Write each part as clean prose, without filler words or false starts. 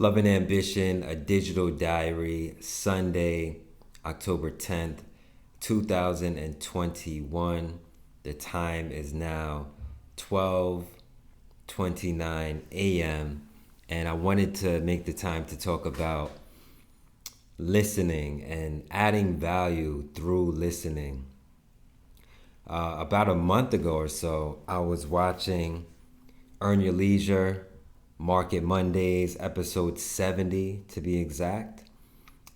Love and Ambition, a digital diary, Sunday, October 10th, 2021. The time is now 12:29 a.m. And I wanted to make the time to talk about listening and adding value through listening. About a month ago or so, I was watching Earn Your Leisure, Market Mondays, episode 70 to be exact.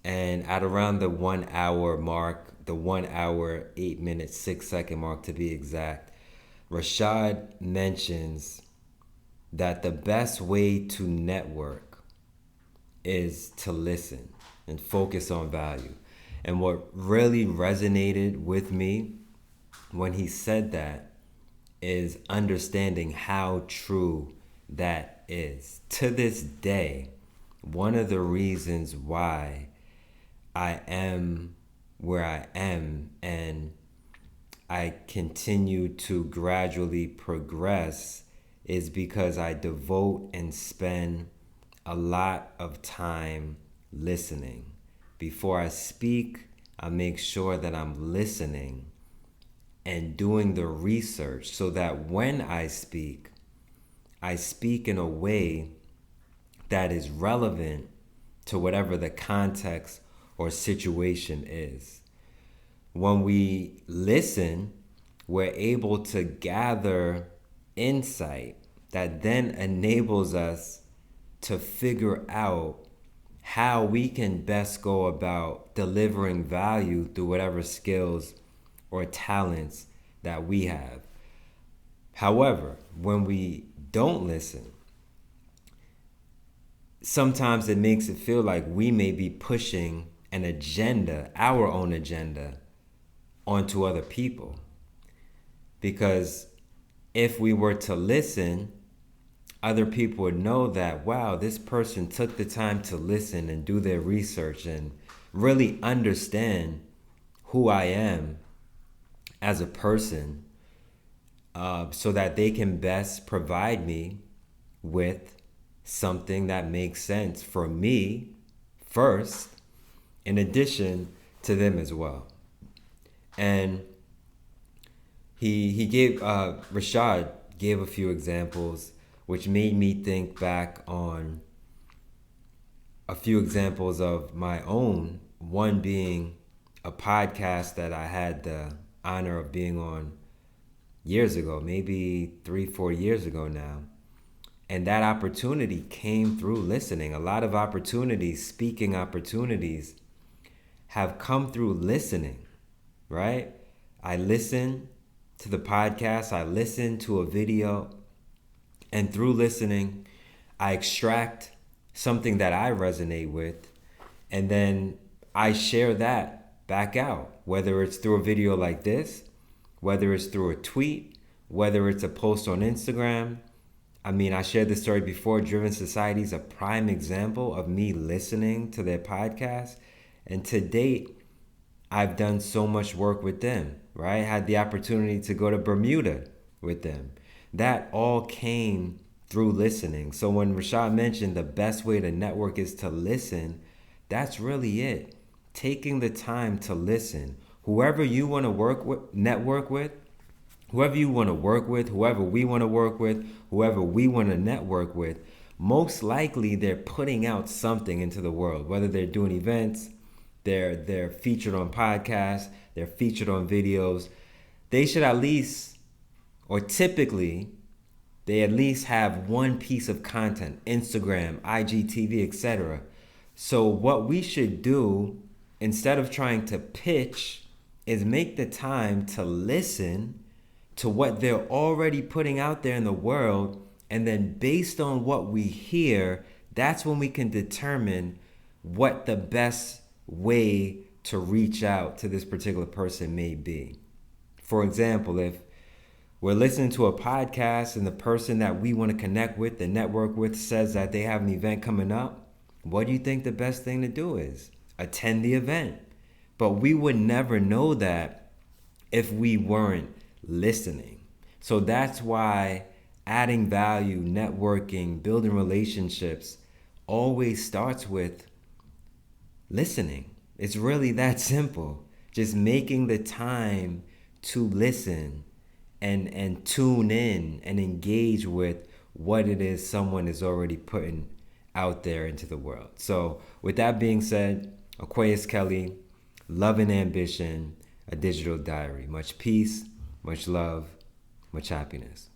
And at around the 1 hour mark, the 1 hour, 8 minute, 6 second mark to be exact, Rashad mentions that the best way to network is to listen and focus on value. And what really resonated with me when he said that is understanding how true that is. To this day, one of the reasons why I am where I am and I continue to gradually progress is because I devote and spend a lot of time listening. Before I speak, I make sure that I'm listening and doing the research so that when I speak in a way that is relevant to whatever the context or situation is. When we listen, we're able to gather insight that then enables us to figure out how we can best go about delivering value through whatever skills or talents that we have. However, when we don't listen, sometimes it makes it feel like we may be pushing an agenda, our own agenda, onto other people. Because if we were to listen, other people would know that, wow, this person took the time to listen and do their research and really understand who I am as a person, so that they can best provide me with something that makes sense for me first, in addition to them as well. And Rashad gave a few examples, which made me think back on a few examples of my own, one being a podcast that I had the honor of being on years ago, maybe 3-4 years ago now. And that opportunity came through listening. A lot of opportunities, speaking opportunities, have come through listening, right? I listen to the podcast, I listen to a video, and through listening, I extract something that I resonate with, and then I share that back out, whether it's through a video like this, whether it's through a tweet, whether it's a post on Instagram. I mean, I shared this story before. Driven Society is a prime example of me listening to their podcast. And to date, I've done so much work with them, right? I had the opportunity to go to Bermuda with them. That all came through listening. So when Rashad mentioned the best way to network is to listen, that's really it. Taking the time to listen. Whoever you want to network with, whoever you want to work with, whoever we want to work with, whoever we want to network with, most likely they're putting out something into the world, whether they're doing events, they're featured on podcasts, they're featured on videos. They should at least, or typically, they at least have one piece of content, Instagram, IGTV, etc. So what we should do, instead of trying to pitch, is make the time to listen to what they're already putting out there in the world, and then based on what we hear, that's when we can determine what the best way to reach out to this particular person may be. For example, if we're listening to a podcast and the person that we want to connect with, the network with, says that they have an event coming up, what do you think the best thing to do is? Attend the event. But we would never know that if we weren't listening. So that's why adding value, networking, building relationships, always starts with listening. It's really that simple. Just making the time to listen and tune in and engage with what it is someone is already putting out there into the world. So with that being said, Aquaus Kelley, Love and Ambition, a digital diary. Much peace, much love, much happiness.